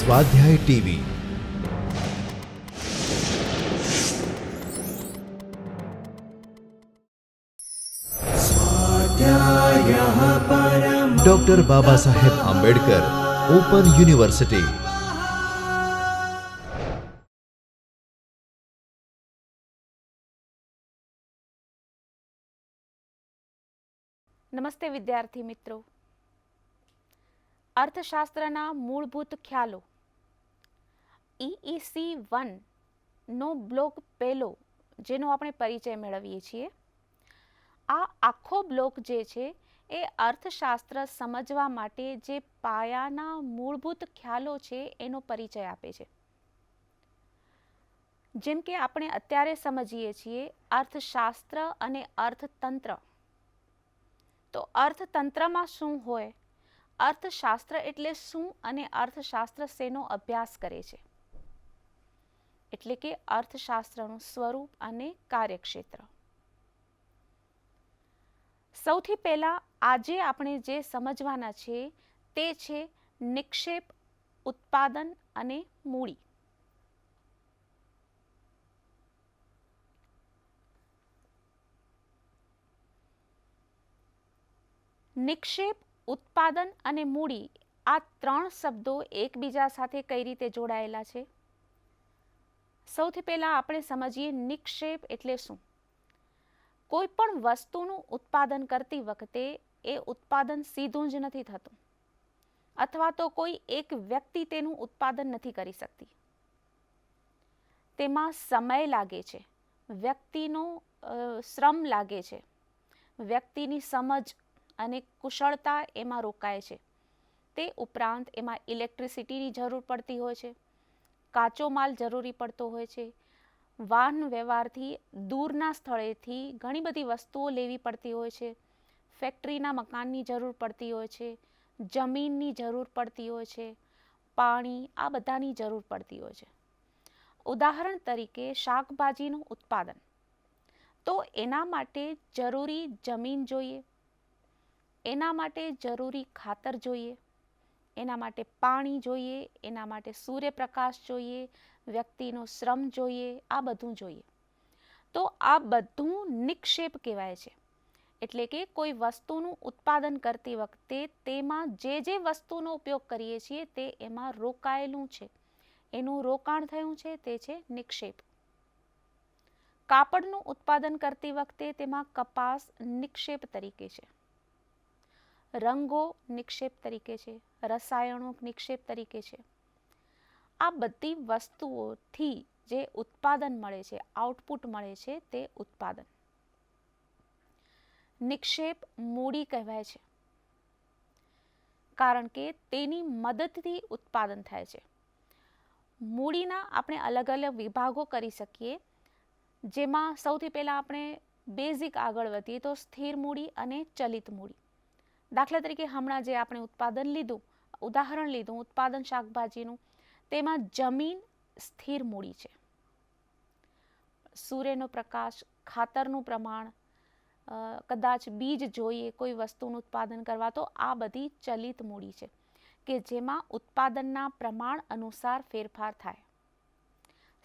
स्वाध्याय TV. Doctor Baba Saheb Ambedkar open university. નમસ્તે વિદ્યાર્થી મિત્રો, અર્થશાસ્ત્રના મૂળભૂત ખ્યાલો EEC 1 નો બ્લોક પહેલો જેનો આપણે પરિચય મેળવીએ છીએ, આ આખો બ્લોક જે છે એ અર્થશાસ્ત્ર સમજવા માટે જે પાયાના મૂળભૂત ખ્યાલો છે એનો પરિચય આપે છે. જેમ કે આપણે અત્યારે સમજીએ છીએ અર્થશાસ્ત્ર અને અર્થતંત્ર. તો અર્થતંત્રમાં શું હોય, અર્થશાસ્ત્ર એટલે શું અને અર્થશાસ્ત્ર શેનો અભ્યાસ કરે છે, એટલે કે અર્થશાસ્ત્રનું સ્વરૂપ અને કાર્યક્ષેત્ર. સૌથી પહેલા આજે આપણે જે સમજવાના છે તે છે નિક્ષેપ, ઉત્પાદન અને મૂડી. નિક્ષેપ, ઉત્પાદન અને મૂડી આ ત્રણ શબ્દો એકબીજા સાથે કઈ રીતે જોડાયેલા છે? સૌથી પહેલા આપણે સમજીએ નિક્ષેપ એટલે શું. કોઈ પણ વસ્તુનું ઉત્પાદન કરતી વખતે એ ઉત્પાદન સીધું જ નથી થતું, અથવા તો કોઈ એક વ્યક્તિ તેનું ઉત્પાદન નથી કરી શકતી. તેમાં સમય લાગે છે, વ્યક્તિનો શ્રમ લાગે છે, વ્યક્તિની સમજ અને કુશળતા એમાં રોકાય છે. તે ઉપરાંત એમાં ઇલેક્ટ્રિસિટીની જરૂર પડતી હોય છે, કાચો માલ જરૂરી પડતો હોય છે, વાહન વ્યવહારથી દૂરના સ્થળેથી ઘણી બધી વસ્તુઓ લેવી પડતી હોય છે, ફેક્ટરીના મકાનની જરૂર પડતી હોય છે, જમીનની જરૂર પડતી હોય છે, પાણી, આ બધાની જરૂર પડતી હોય છે. ઉદાહરણ તરીકે શાકભાજીનું ઉત્પાદન, તો એના માટે જરૂરી જમીન જોઈએ, એના માટે જરૂરી ખાતર જોઈએ, એના માટે પાણી જોઈએ, એના માટે સૂર્યપ્રકાશ જોઈએ, વ્યક્તિનો શ્રમ જોઈએ, આ બધું જોઈએ. તો આ બધું નિક્ષેપ કહેવાય છે. એટલે કે કોઈ વસ્તુનું ઉત્પાદન કરતી વખતે તેમાં જે વસ્તુનો ઉપયોગ કરીએ છીએ તે એમાં રોકાયેલું છે, એનું રોકાણ થયું છે, તે છે નિક્ષેપ. કાપડનું ઉત્પાદન કરતી વખતે તેમાં કપાસ નિક્ષેપ તરીકે છે, રંગો નિક્ષેપ તરીકે છે, રસાયણો નિક્ષેપ તરીકે છે. આ બધી વસ્તુઓથી જે ઉત્પાદન મળે છે, આઉટપુટ મળે છે, તે ઉત્પાદન. નિક્ષેપ મૂડી કહેવાય છે, કારણ કે તેની મદદથી ઉત્પાદન થાય છે. મૂડીના આપણે અલગ અલગ વિભાગો કરી શકીએ, જેમાં સૌથી પહેલા આપણે બેઝિક આગળ વધીએ તો સ્થિર મૂડી અને ચલિત મૂડી. દાખલા તરીકે હમણાં જે આપણે ઉત્પાદન લીધું, ઉદાહરણ લીધું ઉત્પાદન શાકભાજીનું, તેમાં જમીન સ્થિર મૂડી છે. સૂર્યનો પ્રકાશ, ખાતરનું પ્રમાણ, કદાચ બીજ જોઈએ કોઈ વસ્તુનું ઉત્પાદન કરવા, તો આ બધી ચલિત મૂડી છે કે જેમાં ઉત્પાદનના પ્રમાણ અનુસાર ફેરફાર થાય.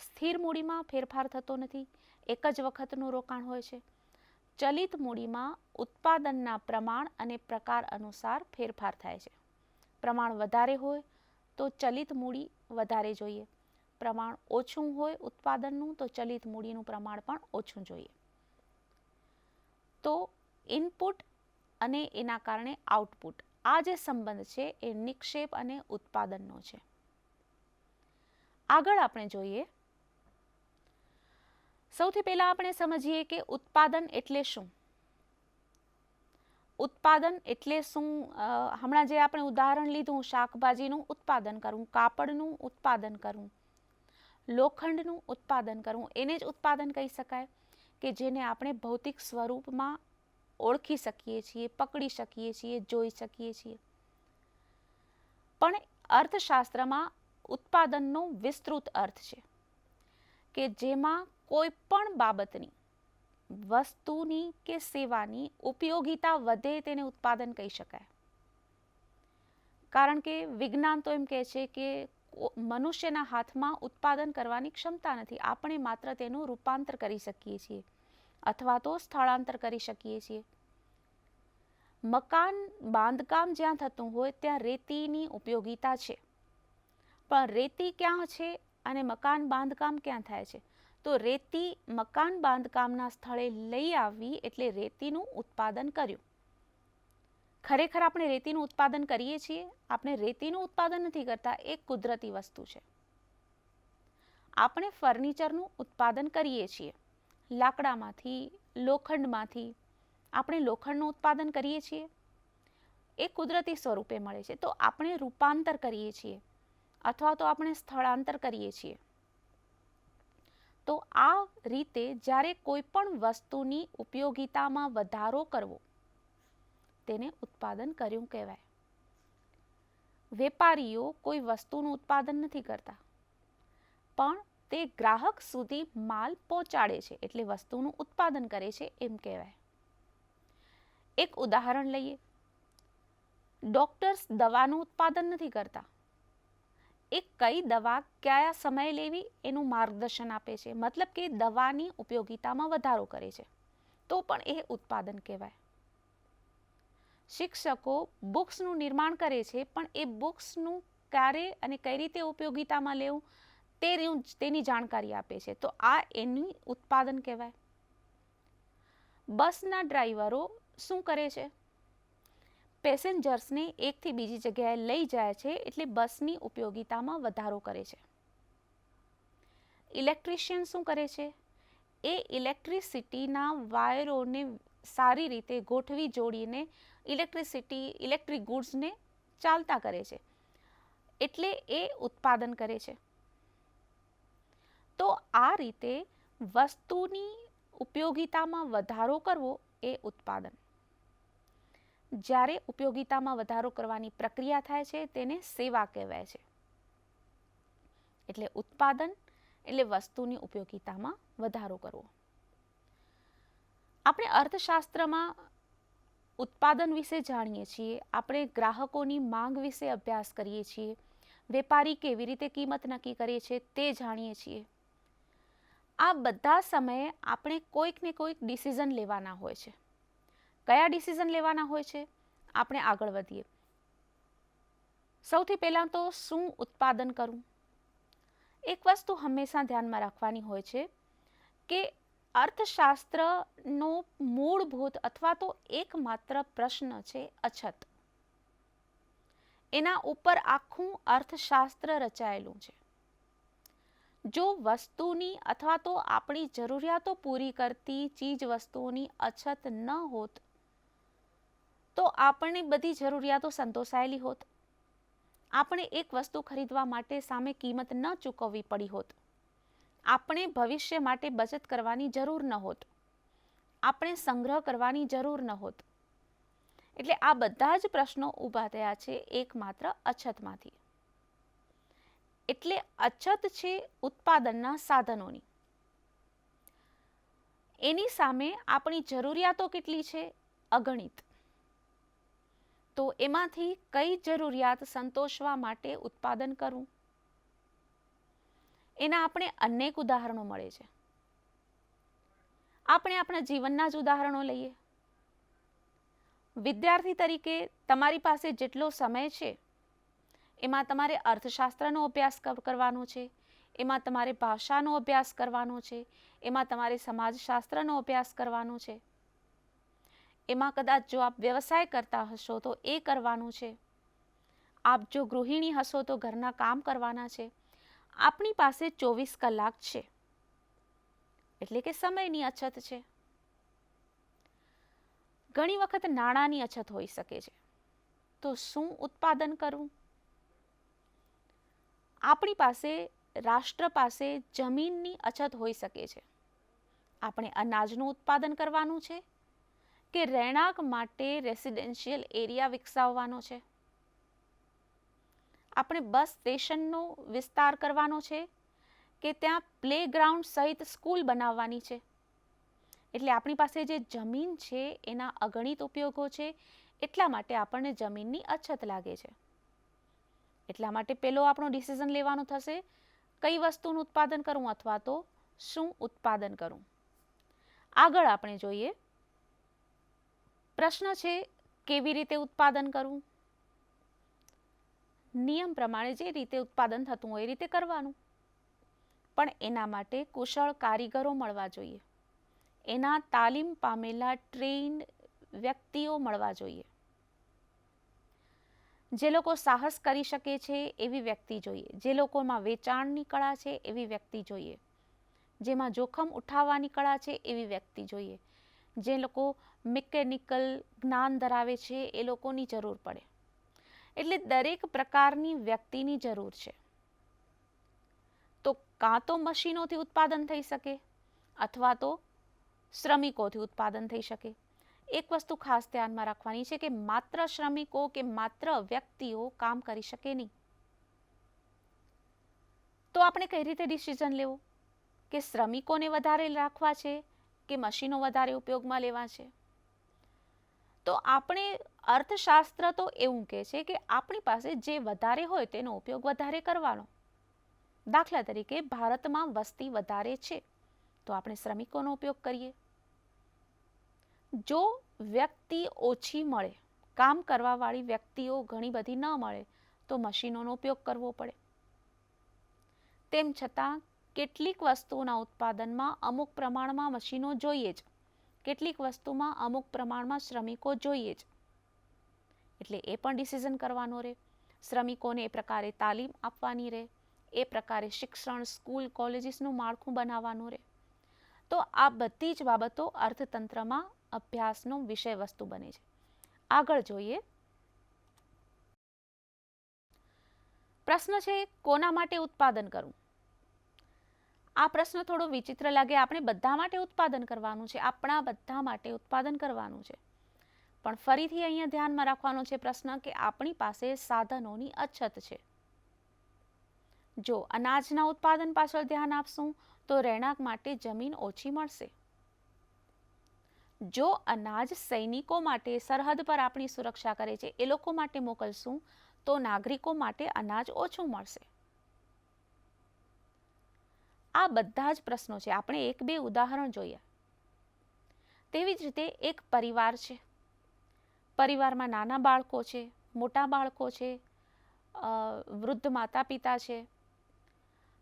સ્થિર મૂડીમાં ફેરફાર થતો નથી, એક જ વખતનું રોકાણ હોય છે. ચલિત મૂડીમાં ઉત્પાદનના પ્રમાણ અને પ્રકાર અનુસાર ફેરફાર થાય છે. પ્રમાણ વધારે હોય તો ચલિત મૂડી વધારે જોઈએ, પ્રમાણ ઓછું હોય ઉત્પાદનનું તો ચલિત મૂડીનું પ્રમાણ પણ ઓછું જોઈએ. તો ઇનપુટ અને એના કારણે આઉટપુટ, આ જે સંબંધ છે એ નિક્ષેપ અને ઉત્પાદનનો છે. આગળ આપણે જોઈએ, સૌથી પહેલા આપણે સમજીએ કે ઉત્પાદન એટલે શું. ઉત્પાદન એટલે શું? હમણાં જે આપણે ઉદાહરણ લીધું શાકભાજીનું ઉત્પાદન કરવું, કાપડનું ઉત્પાદન કરવું, લોખંડનું ઉત્પાદન કરવું, એને જ ઉત્પાદન કહી શકાય કે જેને આપણે ભૌતિક સ્વરૂપમાં ઓળખી શકીએ છીએ, પકડી શકીએ છીએ, જોઈ શકીએ છીએ. પણ અર્થશાસ્ત્રમાં ઉત્પાદનનો વિસ્તૃત અર્થ છે કે જેમાં કોઈ પણ બાબતની, વસ્તુની કે સેવાની ઉપયોગિતા વધે તેને ઉત્પાદન કહી શકાય. કારણ કે વિજ્ઞાન તો એમ કહે છે કે મનુષ્યના હાથમાં ઉત્પાદન કરવાની ક્ષમતા નથી. આપણે માત્ર તેનું રૂપાંતર કરી શકીએ છીએ અથવા તો સ્થળાંતર કરી શકીએ છીએ. મકાન બાંધકામ જ્યાં થતું હોય ત્યાં રેતીની ઉપયોગિતા છે, પણ રેતી ક્યાં છે અને મકાન બાંધકામ ક્યાં થાય છે? તો રેતી મકાન બાંધકામના સ્થળે લઈ આવવી એટલે રેતીનું ઉત્પાદન કર્યું. ખરેખર આપણે રેતીનું ઉત્પાદન કરીએ છીએ? આપણે રેતીનું ઉત્પાદન નથી કરતા, એક કુદરતી વસ્તુ છે. આપણે ફર્નિચરનું ઉત્પાદન કરીએ છીએ લાકડામાંથી, લોખંડમાંથી. આપણે લોખંડનું ઉત્પાદન કરીએ છીએ, એ કુદરતી સ્વરૂપે મળે છે. તો આપણે રૂપાંતર કરીએ છીએ અથવા તો આપણે સ્થળાંતર કરીએ છીએ. તો આ રીતે જ્યારે કોઈ પણ વસ્તુની ઉપયોગિતામાં વધારો કરવો તેને ઉત્પાદન કર્યું કહેવાય. વેપારીઓ કોઈ વસ્તુનું ઉત્પાદન નથી કરતા, પણ તે ગ્રાહક સુધી માલ પહોંચાડે છે એટલે વસ્તુનું ઉત્પાદન કરે છે એમ કહેવાય. એક ઉદાહરણ લઈએ. ડોક્ટર્સ દવાનું ઉત્પાદન નથી કરતા, એ કઈ દવા કયા સમયે લેવી એનું માર્ગદર્શન આપે છે, મતલબ કે દવાની ઉપયોગિતામાં વધારો કરે છે, તો પણ એ ઉત્પાદન કહેવાય. શિક્ષકો બુક્સનું નિર્માણ કરે છે, પણ એ બુક્સનું ક્યારે અને કઈ રીતે ઉપયોગિતામાં લેવું તેની જાણકારી આપે છે, તો આ એનું ઉત્પાદન કહેવાય. બસના ડ્રાઈવરો શું કરે છે? પેસેન્જર્સને એકથી બીજી જગ્યાએ લઈ જાય છે એટલે બસની ઉપયોગિતામાં વધારો કરે છે. ઇલેક્ટ્રિશિયન શું કરે છે? એ ઇલેક્ટ્રિસિટીના વાયરોને સારી રીતે ગોઠવી જોડીને ઇલેક્ટ્રિક ગુડ્સને ચાલતા કરે છે એટલે એ ઉત્પાદન કરે છે. તો આ રીતે વસ્તુની ઉપયોગિતામાં વધારો કરવો એ ઉત્પાદન. જ્યારે ઉપયોગિતામાં વધારો કરવાની પ્રક્રિયા થાય છે તેને સેવા કહેવાય છે. એટલે ઉત્પાદન એટલે વસ્તુની ઉપયોગિતામાં વધારો કરવો. આપણે અર્થશાસ્ત્રમાં ઉત્પાદન વિશે જાણીએ છીએ, આપણે ગ્રાહકોની માંગ વિશે અભ્યાસ કરીએ છીએ, વેપારી કેવી રીતે કિંમત નક્કી કરે છે તે જાણીએ છીએ. આ બધા સમયે આપણે કોઈક ને કોઈક ડિસિઝન લેવાના હોય છે. કયા ડિસિઝન લેવાના હોય છે? આપણે આગળ વધીએ. સૌથી પહેલાં તો શું ઉત્પાદન કરવું? એક વસ્તુ હંમેશા ધ્યાનમાં રાખવાની હોય છે કે અર્થશાસ્ત્રનો મૂળભૂત અથવા તો એકમાત્ર પ્રશ્ન છે અછત. એના ઉપર આખું અર્થશાસ્ત્ર રચાયેલું છે. જો વસ્તુની અથવા તો આપણી જરૂરિયાતો પૂરી કરતી ચીજ વસ્તુઓની અછત ન હોત તો આપણને બધી જરૂરિયાતો સંતોષાયેલી હોત. આપણે એક વસ્તુ ખરીદવા માટે સામે કિંમત ન ચૂકવવી પડી હોત. આપણે ભવિષ્ય માટે બચત કરવાની જરૂર ન હોત. આપણે સંગ્રહ કરવાની જરૂર ન હોત. એટલે આ બધા જ પ્રશ્નો ઊભા થયા છે એકમાત્ર અછતમાંથી. એટલે અછત છે ઉત્પાદનના સાધનોની. એની સામે આપણી જરૂરિયાતો કેટલી છે? અગણિત. તો એમાંથી કઈ જરૂરિયાત સંતોષવા માટે ઉત્પાદન કરવું? એના આપણે અનેક ઉદાહરણો મળે છે. આપણે આપણા જીવનના જ ઉદાહરણો લઈએ. વિદ્યાર્થી તરીકે તમારી પાસે જેટલો સમય છે એમાં તમારે અર્થશાસ્ત્રનો અભ્યાસ કરવાનો છે, એમાં તમારે ભાષાનો અભ્યાસ કરવાનો છે, એમાં તમારે સમાજશાસ્ત્રનો અભ્યાસ કરવાનો છે, એમાં કદાચ જો આપ વ્યવસાય કરતા હશો તો એ કરવાનું છે, આપ જો ગૃહિણી હશો તો ઘરના કામ કરવાના છે. આપણી પાસે 24 કલાક છે એટલે કે સમયની અછત છે. ઘણી વખત નાણાંની અછત હોઈ શકે છે. તો શું ઉત્પાદન કરવું? આપણી પાસે રાષ્ટ્ર પાસે જમીનની અછત હોઈ શકે છે. આપણે અનાજનું ઉત્પાદન કરવાનું છે કે રહેણાંક માટે રેસિડેન્શિયલ એરિયા વિકસાવવાનો છે? આપણે બસ સ્ટેશનનો વિસ્તાર કરવાનો છે કે ત્યાં પ્લેગ્રાઉન્ડ સહિત સ્કૂલ બનાવવાની છે? એટલે આપણી પાસે જે જમીન છે એના અગણિત ઉપયોગો છે, એટલા માટે આપણને જમીનની અછત લાગે છે. એટલા માટે પહેલો આપણો ડિસિઝન લેવાનો થશે કઈ વસ્તુનું ઉત્પાદન કરવું અથવા તો શું ઉત્પાદન કરવું. આગળ આપણે જોઈએ પ્રશ્ન છે કેવી રીતે ઉત્પાદન કરવું. નિયમ પ્રમાણે જે રીતે ઉત્પાદન થતું હોય એ રીતે કરવાનું, પણ એના માટે કુશળ કારીગરો મળવા જોઈએ, એના તાલીમ પામેલા ટ્રેન્ડ વ્યક્તિઓ મળવા જોઈએ, જે લોકો સાહસ કરી શકે છે એવી વ્યક્તિ જોઈએ, જે લોકોમાં વેચાણની કળા છે એવી વ્યક્તિ જોઈએ, જેમાં જોખમ ઉઠાવવાની કળા છે એવી વ્યક્તિ જોઈએ, જે લોકો મિકેનિકલ જ્ઞાન ધરાવે છે એ લોકોની જરૂર પડે. એટલે દરેક પ્રકારની વ્યક્તિની જરૂર છે. તો કાં તો મશીનોથી ઉત્પાદન થઈ શકે અથવા તો શ્રમિકોથી ઉત્પાદન થઈ શકે. એક વસ્તુ ખાસ ધ્યાનમાં રાખવાની છે કે માત્ર શ્રમિકો કે માત્ર વ્યક્તિઓ કામ કરી શકે નહીં. તો આપણે કઈ રીતે ડિસિઝન લેવું કે શ્રમિકોને વધારે રાખવા છે કે મશીનો વધારે ઉપયોગમાં લેવા છે? તો આપણે અર્થશાસ્ત્ર તો એવું કહે છે કે આપણી પાસે જે વધારે હોય તેનો ઉપયોગ વધારે કરવાનો. દાખલા તરીકે ભારતમાં વસ્તી વધારે છે તો આપણે શ્રમિકોનો ઉપયોગ કરીએ. જો વ્યક્તિ ઓછી મળે, કામ કરવાવાળી વ્યક્તિઓ ઘણી બધી ન મળે તો મશીનોનો ઉપયોગ કરવો પડે. તેમ છતાં કેટલીક વસ્તુઓના ઉત્પાદનમાં અમુક પ્રમાણમાં મશીનો જોઈએ જ, કેટલીક વસ્તુમાં અમુક પ્રમાણમાં શ્રમિકો જોઈએ જ. એટલે એ પણ ડિસિઝન કરવાનો રહે. શ્રમિકોને એ પ્રકારે તાલીમ આપવાની રહે, એ પ્રકારે શિક્ષણ, સ્કૂલ, કોલેજીસનું માળખું બનાવવાનું રહે. તો આ બધી જ બાબતો અર્થતંત્રમાં અભ્યાસનો વિષય વસ્તુ બને છે. આગળ જોઈએ પ્રશ્ન છે કોના માટે ઉત્પાદન કરવું. આ પ્રશ્ન થોડો વિચિત્ર લાગે. આપણે બધા માટે ઉત્પાદન કરવાનું છે, આપણા બધા માટે ઉત્પાદન કરવાનું છે, પણ ફરીથી અહીંયા ધ્યાનમાં રાખવાનો છે પ્રશ્ન કે આપણી પાસે સાધનોની અછત છે. જો અનાજના ઉત્પાદન પાછળ ધ્યાન આપશું તો રહેણાંક માટે જમીન ઓછી મળશે. જો અનાજ સૈનિકો માટે સરહદ પર આપણી સુરક્ષા કરે છે એ લોકો માટે મોકલશું તો નાગરિકો માટે અનાજ ઓછું મળશે. આ બધા જ પ્રશ્નો છે. આપણે એક બે ઉદાહરણ જોઈએ. તેવી જ રીતે એક પરિવાર છે. પરિવારમાં નાના બાળકો છે, મોટા બાળકો છે, વૃદ્ધ માતા પિતા છે.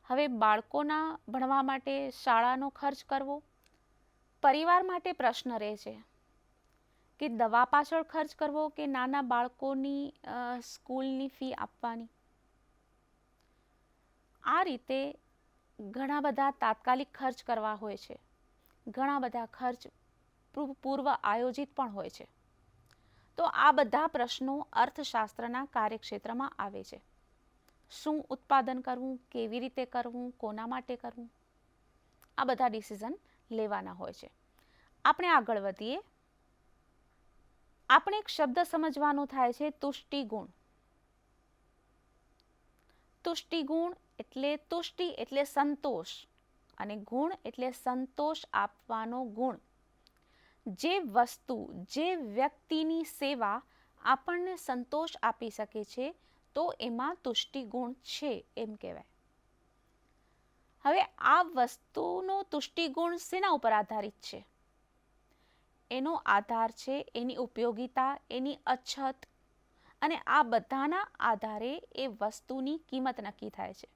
હવે બાળકોના ભણવા માટે શાળાનો ખર્ચ કરવો પરિવાર માટે પ્રશ્ન રહે છે કે દવા પાછળ ખર્ચ કરવો કે નાના બાળકોની સ્કૂલની ફી આપવાની. આ રીતે ઘણા બધા તાત્કાલિક ખર્ચ કરવા હોય છે, ઘણા બધા ખર્ચ પૂર્વ આયોજિત પણ હોય છે. તો આ બધા પ્રશ્નો અર્થશાસ્ત્રના કાર્યક્ષેત્રમાં આવે છે. શું ઉત્પાદન કરવું, કેવી રીતે કરવું, કોના માટે કરવું, આ બધા ડિસિઝન લેવાના હોય છે. આપણે આગળ વધીએ. આપણે એક શબ્દ સમજવાનો થાય છે તુષ્ટિગુણ. તુષ્ટિગુણ એટલે તુષ્ટિ એટલે સંતોષ અને ગુણ એટલે સંતોષ આપવાનો ગુણ. જે વસ્તુ, જે વ્યક્તિની સેવા આપણને સંતોષ આપી શકે છે તો એમાં તુષ્ટિગુણ છે એમ કહેવાય. હવે આ વસ્તુનો તુષ્ટિગુણ શેના ઉપર આધારિત છે? એનો આધાર છે એની ઉપયોગિતા, એની અછત, અને આ બધાના આધારે એ વસ્તુની કિંમત નક્કી થાય છે.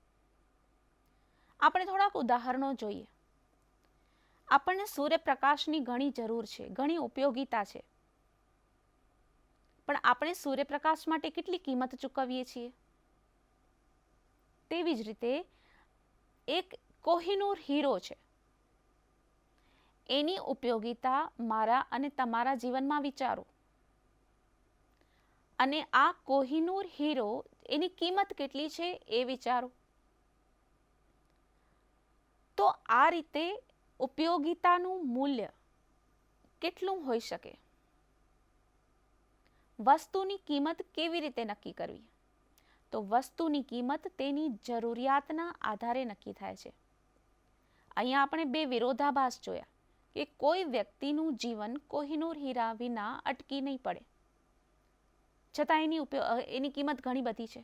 આપણે થોડાક ઉદાહરણો જોઈએ. આપણને સૂર્યપ્રકાશની ઘણી જરૂર છે, ઘણી ઉપયોગિતા છે, પણ આપણે સૂર્યપ્રકાશ માટે કેટલી કિંમત ચૂકવીએ છીએ? તેવી જ રીતે એક કોહિનૂર હીરો છે. એની ઉપયોગિતા મારા અને તમારા જીવનમાં વિચારો, અને આ કોહિનૂર હીરો એની કિંમત કેટલી છે એ વિચારો. તો આ રીતે ઉપયોગિતાનું મૂલ્ય કેટલું હોઈ શકે? વસ્તુની કિંમત કેવી રીતે નક્કી કરવી? તો વસ્તુની કિંમત તેની જરૂરિયાતના આધારે નક્કી થાય છે. અહીંયા આપણે બે વિરોધાભાસ જોયા કે કોઈ વ્યક્તિનું જીવન કોહિનૂર હીરા વિના અટકી નહીં પડે, છતાં એની કિંમત ઘણી બધી છે.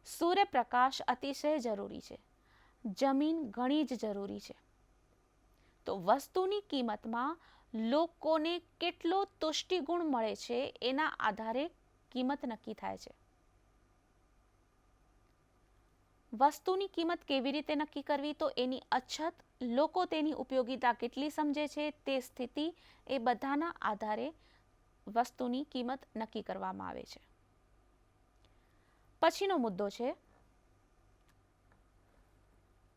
સૂર્યપ્રકાશ અતિશય જરૂરી છે, જમીન ઘણી જ જરૂરી છે. તો વસ્તુની કિંમતમાં લોકોને કેટલો તુષ્ટિગુણ મળે છે એના આધારે કિંમત નક્કી થાય છે. વસ્તુની કિંમત કેવી રીતે નક્કી કરવી? તો એની અછત, લોકો તેની ઉપયોગિતા કેટલી સમજે છે તે સ્થિતિ, એ બધાના આધારે વસ્તુની કિંમત નક્કી કરવામાં આવે છે. પછીનો મુદ્દો છે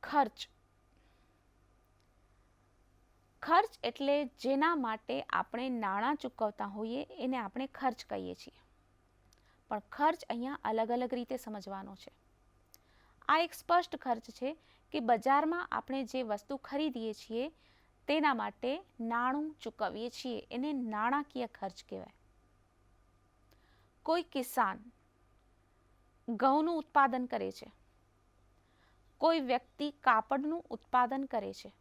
ખર્ચ. ખર્ચ એટલે જેના માટે આપણે નાણાં ચૂકવતા હોઈએ એને આપણે ખર્ચ કહીએ છીએ. પણ ખર્ચ અહીંયા અલગ અલગ રીતે સમજવાનો છે. આ એક સ્પષ્ટ ખર્ચ છે કે બજારમાં આપણે જે વસ્તુ ખરીદીએ છીએ તેના માટે નાણું ચૂકવીએ છીએ, એને નાણાકીય ખર્ચ કહેવાય. કોઈ કિસાન ઘઉંનું ઉત્પાદન કરે છે, કોઈ વ્યક્તિ કાપડનું ઉત્પાદન કરે છે,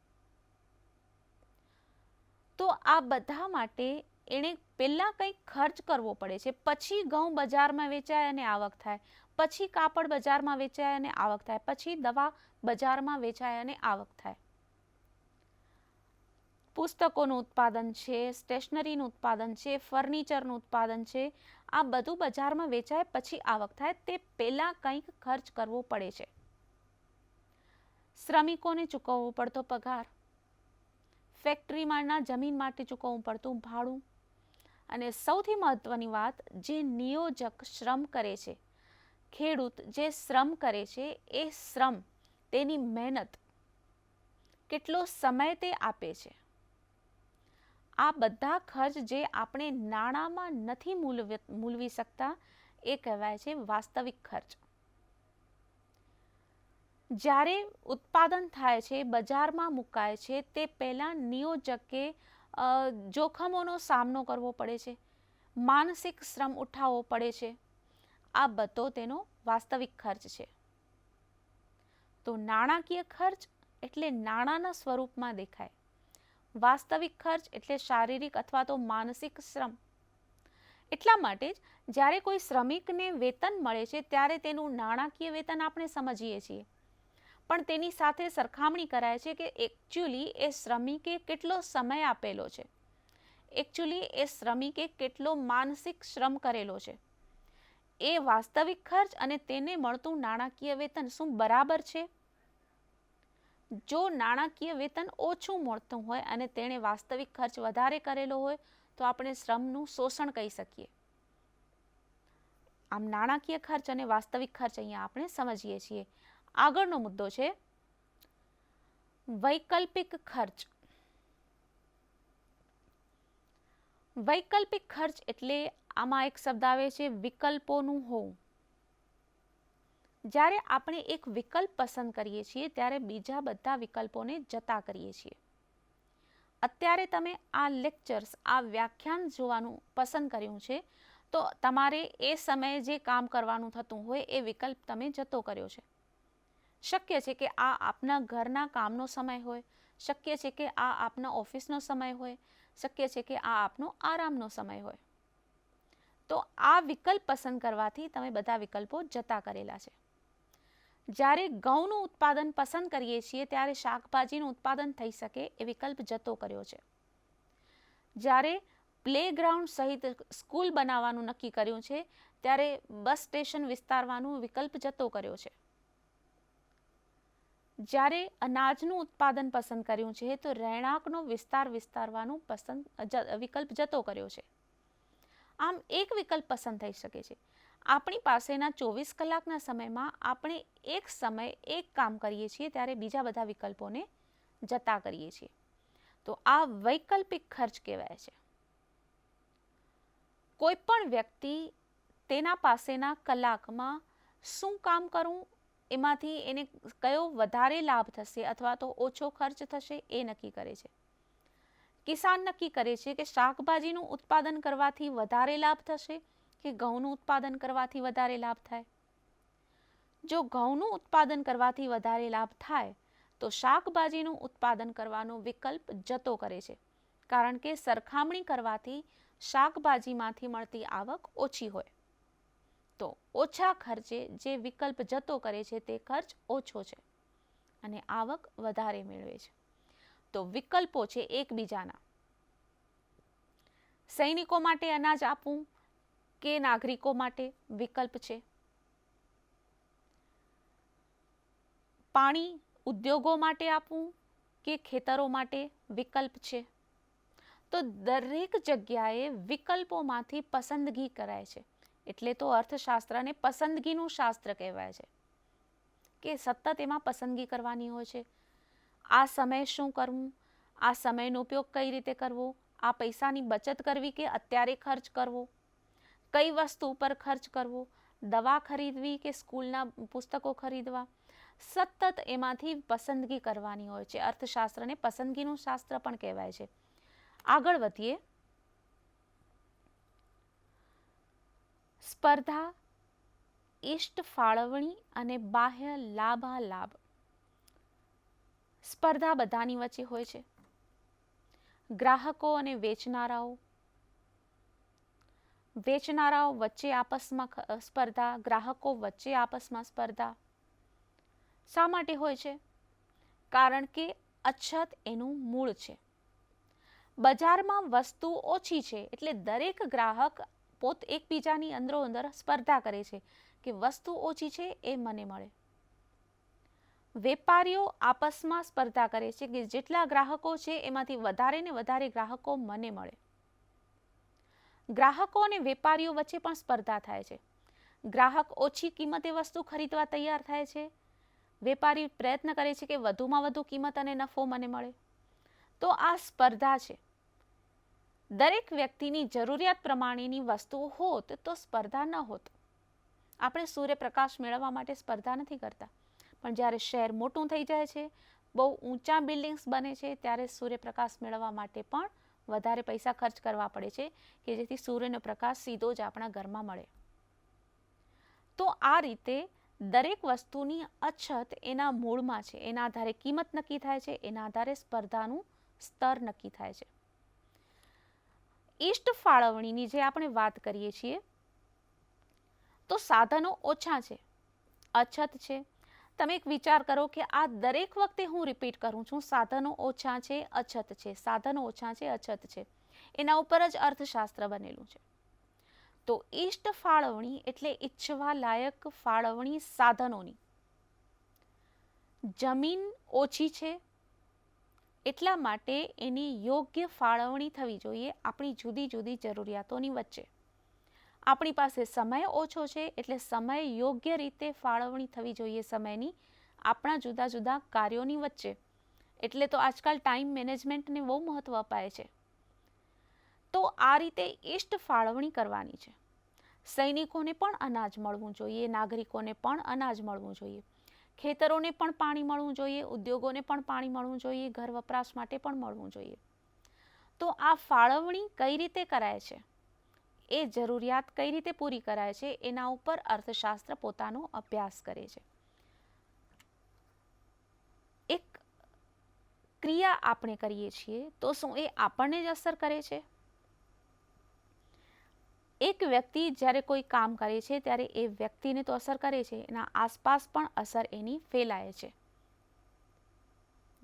તો આ બધા માટે એણે પહેલાં કંઈક ખર્ચ કરવો પડે છે, પછી ઘઉં બજારમાં વેચાય અને આવક થાય, પછી કાપડ બજારમાં વેચાય અને આવક થાય, પછી દવા બજારમાં વેચાય અને આવક થાય. પુસ્તકોનું ઉત્પાદન છે, સ્ટેશનરીનું ઉત્પાદન છે, ફર્નિચરનું ઉત્પાદન છે, આ બધું બજારમાં વેચાય પછી આવક થાય, તે પહેલાં કંઈક ખર્ચ કરવો પડે છે. શ્રમિકોને ચૂકવવો પડતો પગાર, ફેક્ટરીમાંના જમીન માટે ચૂકવવું પડતું ભાડું, અને સૌથી મહત્વની વાત, જે નિયોજક શ્રમ કરે છે, ખેડૂત જે શ્રમ કરે છે, એ શ્રમ, તેની મહેનત, કેટલો સમય તે આપે છે, આ બધા ખર્ચ જે આપણે નાણાંમાં નથી મૂલવી શકતા એ કહેવાય છે વાસ્તવિક ખર્ચ. જ્યારે ઉત્પાદન થાય છે, બજારમાં મુકાય છે, તે પહેલાં નિયોજકે જોખમોનો સામનો કરવો પડે છે, માનસિક શ્રમ ઉઠાવવો પડે છે. આ બધો તેનો વાસ્તવિક ખર્ચ છે. તો નાણાકીય ખર્ચ એટલે નાણાંના સ્વરૂપમાં દેખાય, વાસ્તવિક ખર્ચ એટલે શારીરિક અથવા તો માનસિક શ્રમ. એટલા માટે જ જ્યારે કોઈ શ્રમિકને વેતન મળે છે ત્યારે તેનું નાણાકીય વેતન આપણે સમજીએ છીએ, પણ તેની સાથે સરખામણી કરાય છે કે એકચ્યુઅલી એ શ્રમિકે કેટલો સમય આપેલો છે, એકચ્યુઅલી એ શ્રમિકે કેટલો માનસિક શ્રમ કરેલો છે. એ વાસ્તવિક ખર્ચ અને તેને મળતું નાણાકીય વેતન શું બરાબર છે? જો નાણાકીય વેતન ઓછું મળતું હોય અને તેણે વાસ્તવિક ખર્ચ વધારે કરેલો હોય તો આપણે શ્રમનું શોષણ કહી શકીએ. આમ નાણાકીય ખર્ચ અને વાસ્તવિક ખર્ચ અહીંયા આપણે સમજીએ છીએ. આગળનો મુદ્દો છે વૈકલ્પિક ખર્ચ. વૈકલ્પિક ખર્ચ એટલે આમાં એક શબ્દ આવે છે વિકલ્પોનું હોવું. જ્યારે આપણે એક વિકલ્પ પસંદ કરીએ છીએ ત્યારે બીજા બધા વિકલ્પોને જતા કરીએ છીએ. અત્યારે તમે આ લેક્ચર્સ, આ વ્યાખ્યાન જોવાનું પસંદ કર્યું છે તો તમારે એ સમયે જે કામ કરવાનું થતું હોય એ વિકલ્પ તમે જતો કર્યો છે. શક્ય છે કે આ આપના ઘરના કામનો સમય હોય, શક્ય છે કે આ આપના ઓફિસનો સમય હોય, શક્ય છે કે આ આપનો આરામનો સમય હોય. તો આ વિકલ્પ પસંદ કરવાથી તમે બધા વિકલ્પો જતા કરેલા છે. જ્યારે ઘઉંનું ઉત્પાદન પસંદ કરીએ છીએ ત્યારે શાકભાજીનું ઉત્પાદન થઈ શકે એ વિકલ્પ જતો કર્યો છે. જ્યારે પ્લેગ્રાઉન્ડ સહિત સ્કૂલ બનાવવાનું નક્કી કર્યું છે ત્યારે બસ સ્ટેશન વિસ્તારવાનું વિકલ્પ જતો કર્યો છે. જ્યારે અનાજનું ઉત્પાદન પસંદ કર્યું છે તો રહેણાંકનો વિસ્તારવાનું વિકલ્પ જતો કર્યો છે. આમ એક વિકલ્પ પસંદ થઈ શકે છે. આપણી પાસેના 24 કલાકના સમયમાં આપણે એક સમયે એક કામ કરીએ છીએ ત્યારે બીજા બધા વિકલ્પોને જતા કરીએ છીએ. તો આ વૈકલ્પિક ખર્ચ કહેવાય છે. કોઈ પણ વ્યક્તિ તેના પાસેના કલાકમાં શું કામ કરવું, એમાંથી એને કયો વધારે લાભ થશે અથવા તો ઓછો ખર્ચ થશે એ નક્કી કરે છે. કિસાન નક્કી કરે છે કે શાકભાજીનું ઉત્પાદન કરવાથી વધારે લાભ થશે કે ઘઉંનું ઉત્પાદન કરવાથી વધારે લાભ થાય. જો ઘઉંનું ઉત્પાદન કરવાથી વધારે લાભ થાય તો શાકભાજીનું ઉત્પાદન કરવાનો વિકલ્પ જતો કરે છે, કારણ કે સરખામણી કરવાથી શાકભાજીમાંથી મળતી આવક ઓછી હોય. તો ઓછા ખર્ચે જે વિકલ્પ જતો કરે છે તે ખર્ચ ઓછો છે અને આવક વધારે મેળવે છે. તો વિકલ્પો છે એકબીજાના. સૈનિકો માટે અનાજ આપવું કે નાગરિકો માટે વિકલ્પ છે. પાણી ઉદ્યોગો માટે આપવું કે ખેતરો માટે વિકલ્પ છે. તો દરેક જગ્યાએ વિકલ્પોમાંથી પસંદગી કરાય છે. એટલે તો અર્થશાસ્ત્રને પસંદગીનું શાસ્ત્ર કહેવાય છે કે સતત એમાં પસંદગી કરવાની હોય છે. આ સમયે શું કરવું, આ સમયનો ઉપયોગ કઈ રીતે કરવો, આ પૈસાની બચત કરવી કે અત્યારે ખર્ચ કરવો, કઈ વસ્તુ પર ખર્ચ કરવો, દવા ખરીદવી કે સ્કૂલના પુસ્તકો ખરીદવા, સતત એમાંથી પસંદગી કરવાની હોય છે. અર્થશાસ્ત્રને પસંદગીનું શાસ્ત્ર પણ કહેવાય છે. આગળ વધીએ. સ્પર્ધા, ઇષ્ટ ફાળવણી અને બાહ્ય લાભાલાભ. સ્પર્ધા બધાની વચ્ચે હોય છે. ગ્રાહકો અને વેચનારાઓ વચ્ચે આપસમાં સ્પર્ધા, ગ્રાહકો વચ્ચે આપસમાં સ્પર્ધા. શા માટે હોય છે? કારણ કે અછત એનું મૂળ છે. બજારમાં વસ્તુ ઓછી છે એટલે દરેક ગ્રાહક એકબીજાની અંદરોઅંદર સ્પર્ધા કરે છે કે વસ્તુ ઓછી છે એ મને મળે. વેપારીઓ આપસમાં સ્પર્ધા કરે છે કે જેટલા ગ્રાહકો છે એમાંથી વધારે ને વધારે ગ્રાહકો મને મળે. ગ્રાહકો અને વેપારીઓ વચ્ચે પણ સ્પર્ધા થાય છે. ગ્રાહક ઓછી કિંમતે વસ્તુ ખરીદવા તૈયાર થાય છે. વેપારી પ્રયત્ન કરે છે કે વધુમાં વધુ કિંમત અને નફો મને મળે. તો આ સ્પર્ધા છે. દરેક વ્યક્તિની જરૂરિયાત પ્રમાણેની વસ્તુઓ હોત તો સ્પર્ધા ન હોત. આપણે સૂર્યપ્રકાશ મેળવવા માટે સ્પર્ધા નથી કરતા, પણ જ્યારે શહેર મોટું થઈ જાય છે, બહુ ઊંચા બિલ્ડિંગ્સ બને છે, ત્યારે સૂર્યપ્રકાશ મેળવવા માટે પણ વધારે પૈસા ખર્ચ કરવા પડે છે કે જેથી સૂર્યનો પ્રકાશ સીધો જ આપણા ઘરમાં મળે. તો આ રીતે દરેક વસ્તુની અછત એના મૂળમાં છે. એના આધારે કિંમત નક્કી થાય છે, એના આધારે સ્પર્ધાનું સ્તર નક્કી થાય છે. ઇષ્ટ ફાળવણીની જે આપણે વાત કરીએ છીએ તો સાધનો ઓછા છે, અછત છે. તમે એક વિચાર કરો કે આ દરેક વખતે હું રિપીટ કરું છું, સાધનો ઓછા છે, અછત છે, સાધનો ઓછા છે, અછત છે. એના ઉપર જ અર્થશાસ્ત્ર બનેલું છે. તો ઇષ્ટ ફાળવણી એટલે ઈચ્છવા લાયક ફાળવણી સાધનોની. જમીન ઓછી છે એટલા માટે એની યોગ્ય ફાળવણી થવી જોઈએ આપણી જુદી જુદી જરૂરિયાતોની વચ્ચે. આપણી પાસે સમય ઓછો છે એટલે સમય યોગ્ય રીતે ફાળવણી થવી જોઈએ સમયની આપણા જુદા જુદા કાર્યોની વચ્ચે. એટલે તો આજકાલ ટાઈમ મેનેજમેન્ટને બહુ મહત્વ અપાય છે. તો આ રીતે ઇષ્ટ ફાળવણી કરવાની છે. સૈનિકોને પણ અનાજ મળવું જોઈએ, નાગરિકોને પણ અનાજ મળવું જોઈએ, ખેતરોને પણ પાણી મળવું જોઈએ, ઉદ્યોગોને પણ પાણી મળવું જોઈએ, ઘર વપરાશ માટે પણ મળવું જોઈએ. તો આ ફાળવણી કઈ રીતે કરાય છે, એ જરૂરિયાત કઈ રીતે પૂરી કરાય છે, એના ઉપર અર્થશાસ્ત્ર પોતાનો અભ્યાસ કરે છે. એક ક્રિયા આપણે કરીએ છીએ તો શું એ આપણને જ અસર કરે છે? એક વ્યક્તિ જ્યારે કોઈ કામ કરે છે ત્યારે એ વ્યક્તિને તો અસર કરે છે, એના આસપાસ પણ અસર એની ફેલાય છે.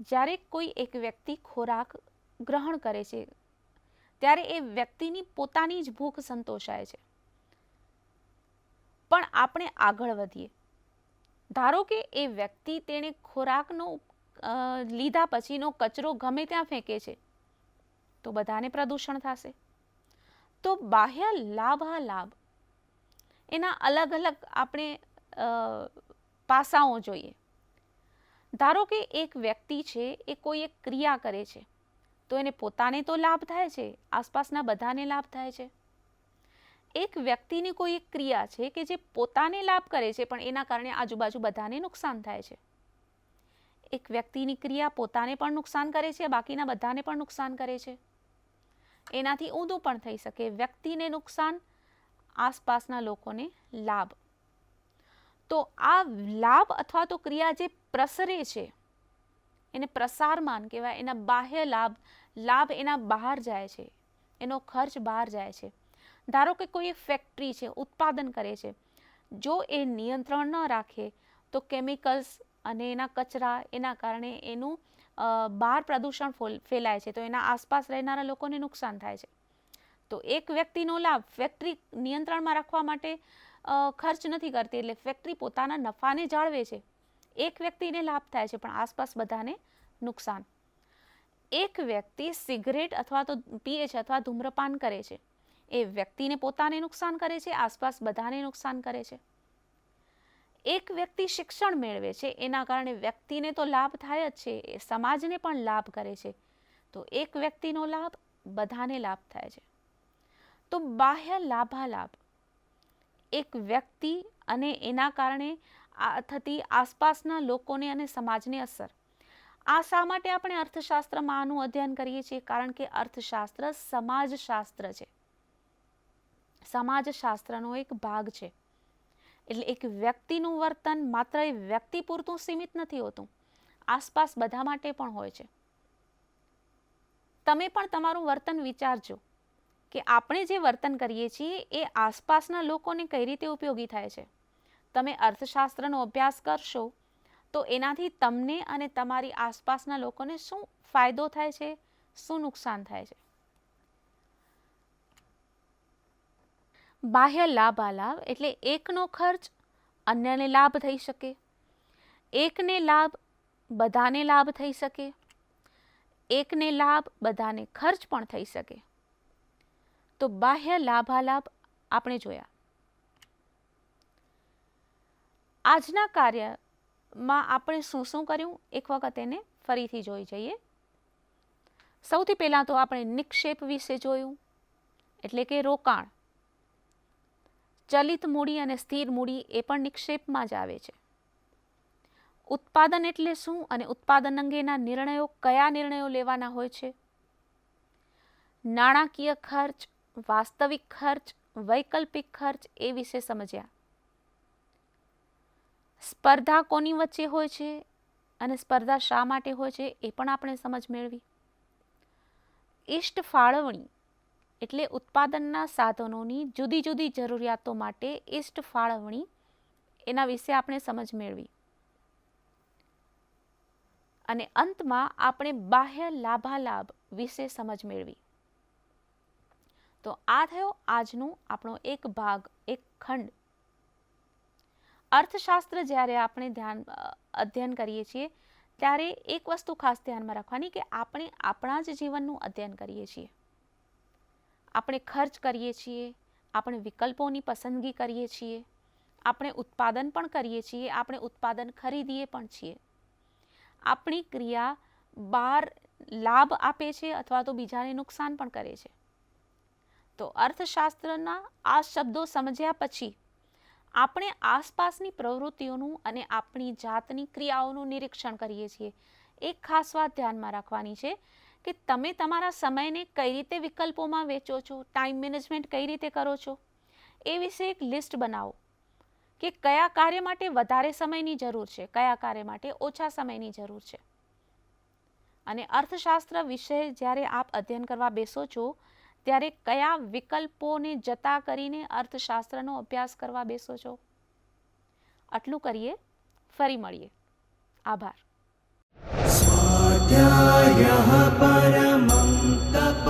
જ્યારે કોઈ એક વ્યક્તિ ખોરાક ગ્રહણ કરે છે ત્યારે એ વ્યક્તિની પોતાની જ ભૂખ સંતોષાય છે. પણ આપણે આગળ વધીએ. ધારો કે એ વ્યક્તિ તેણે ખોરાકનો લીધા પછીનો કચરો ગમે ત્યાં ફેંકે છે તો બધાને પ્રદૂષણ થશે. તો બાહ્ય લાભાલાભ એના અલગ અલગ આપણે પાસાઓ જોઈએ. ધારો કે એક વ્યક્તિ છે એ કોઈ એક ક્રિયા કરે છે તો એને પોતાને તો લાભ થાય છે, આસપાસના બધાને લાભ થાય છે. એક વ્યક્તિની કોઈ એક ક્રિયા છે કે જે પોતાને લાભ કરે છે પણ એના કારણે આજુબાજુ બધાને નુકસાન થાય છે. એક વ્યક્તિની ક્રિયા પોતાને પણ નુકસાન કરે છે, બાકીના બધાને પણ નુકસાન કરે છે. એનાથી ઊંધું પણ થઈ શકે, વ્યક્તિને નુકસાન, આસપાસના લોકોને લાભ. તો આ લાભ અથવા તો ક્રિયા જે પ્રસરે છે એને પ્રસારમાન કહેવાય. એના બાહ્ય લાભ એના બહાર જાય છે, એનો ખર્ચ બહાર જાય છે. ધારો કે કોઈ એક ફેક્ટરી છે, ઉત્પાદન કરે છે, જો એ નિયંત્રણ ન રાખે તો કેમિકલ્સ અને એના કચરા એના કારણે એનું બહાર પ્રદૂષણ ફેલાય છે, તો એના આસપાસ રહેનારા લોકોને નુકસાન થાય છે. તો એક વ્યક્તિનો લાભ, ફેક્ટરી નિયંત્રણમાં રાખવા માટે ખર્ચ નથી કરતી, એટલે ફેક્ટરી પોતાના નફાને જાળવે છે. એક વ્યક્તિને લાભ થાય છે પણ આસપાસ બધાને નુકસાન. એક વ્યક્તિ સિગરેટ અથવા તો પીએ છે અથવા ધૂમ્રપાન કરે છે, એ વ્યક્તિને પોતાને નુકસાન કરે છે, આસપાસ બધાને નુકસાન કરે છે. એક વ્યક્તિ શિક્ષણ મેળવે છે, એના કારણે વ્યક્તિને તો લાભ થાય જ છે, એ સમાજને પણ લાભ કરે છે. તો એક વ્યક્તિનો લાભ બધાને લાભ થાય છે. તો બાહ્ય લાભાલાભ, એક વ્યક્તિ અને એના કારણે થતી આસપાસના લોકોને અને સમાજને અસર. આ શા માટે આપણે અર્થશાસ્ત્રમાં આનું અધ્યયન કરીએ છીએ? કારણ કે અર્થશાસ્ત્ર સમાજશાસ્ત્ર છે, સમાજશાસ્ત્રનો એક ભાગ છે. એટલે એક વ્યક્તિનું વર્તન માત્ર એ વ્યક્તિ પૂરતું સીમિત નથી હોતું, આસપાસ બધા માટે પણ હોય છે. તમે પણ તમારું વર્તન વિચારજો કે આપણે જે વર્તન કરીએ છીએ એ આસપાસના લોકોને કઈ રીતે ઉપયોગી થાય છે. તમે અર્થશાસ્ત્રનો અભ્યાસ કરશો તો એનાથી તમને અને તમારી આસપાસના લોકોને શું ફાયદો થાય છે, શું નુકસાન થાય છે. બાહ્ય લાભાલાભ એટલે એકનો ખર્ચ અન્યને લાભ થઈ શકે, એકને લાભ બધાને લાભ થઈ શકે, એકને લાભ બધાને ખર્ચ પણ થઈ શકે. તો બાહ્ય લાભાલાભ આપણે જોયા. આજના કાર્યમાં આપણે શું શું કર્યું એક વખત એને ફરીથી જોઈ જઈએ. સૌથી પહેલાં તો આપણે નિક્ષેપ વિશે જોયું, એટલે કે રોકાણ. ચલિત મૂડી અને સ્થિર મૂડી એ પણ નિક્ષેપમાં જ આવે છે. ઉત્પાદન એટલે શું અને ઉત્પાદન અંગેના નિર્ણયો, કયા નિર્ણયો લેવાના હોય છે. નાણાકીય ખર્ચ, વાસ્તવિક ખર્ચ, વૈકલ્પિક ખર્ચ એ વિશે સમજ્યા. સ્પર્ધા કોની વચ્ચે હોય છે અને સ્પર્ધા શા માટે હોય છે એ પણ આપણે સમજ મેળવી. ઇષ્ટ ફાળવણી એટલે ઉત્પાદનના સાધનોની જુદી જુદી જરૂરિયાતો માટે ઇષ્ટ ફાળવણી, એના વિશે આપણે સમજ મેળવી. અને અંતમાં આપણે બાહ્ય લાભાલાભ વિશે સમજ મેળવી. તો આ થયો આજનો આપણો એક ભાગ, એક ખંડ. અર્થશાસ્ત્ર જ્યારે આપણે અધ્યયન કરીએ છીએ ત્યારે એક વસ્તુ ખાસ ધ્યાનમાં રાખવાની કે આપણે આપણા જ જીવનનું અધ્યયન કરીએ છીએ. આપણે ખર્ચ કરીએ છીએ, આપણે વિકલ્પોની પસંદગી કરીએ છીએ, આપણે ઉત્પાદન પણ કરીએ છીએ, આપણે ઉત્પાદન ખરીદીએ પણ છીએ. આપણી ક્રિયા બહાર લાભ આપે છે અથવા તો બીજાને નુકસાન પણ કરે છે. તો અર્થશાસ્ત્રના આ શબ્દો સમજ્યા પછી આપણે આસપાસની પ્રવૃત્તિઓનું અને આપણી જાતની ક્રિયાઓનું નિરીક્ષણ કરીએ છીએ. એક ખાસ વાત ધ્યાનમાં રાખવાની છે કે તમે તમારા સમયને કઈ રીતે વિકલ્પોમાં વેચો છો, ટાઈમ મેનેજમેન્ટ કઈ રીતે કરો છો, એ વિશે એક લિસ્ટ બનાવો કે કયા કાર્ય માટે વધારે સમયની જરૂર છે, કયા કાર્ય માટે ઓછા સમયની જરૂર છે. અને અર્થશાસ્ત્ર વિશે જ્યારે આપ અધ્યયન કરવા બેસો છો ત્યારે કયા વિકલ્પોને જતા કરીને અર્થશાસ્ત્રનો અભ્યાસ કરવા બેસો છો. આટલું કરીએ, ફરી મળીએ. આભાર. સ્વાધ્યાયઃ પરમં તપ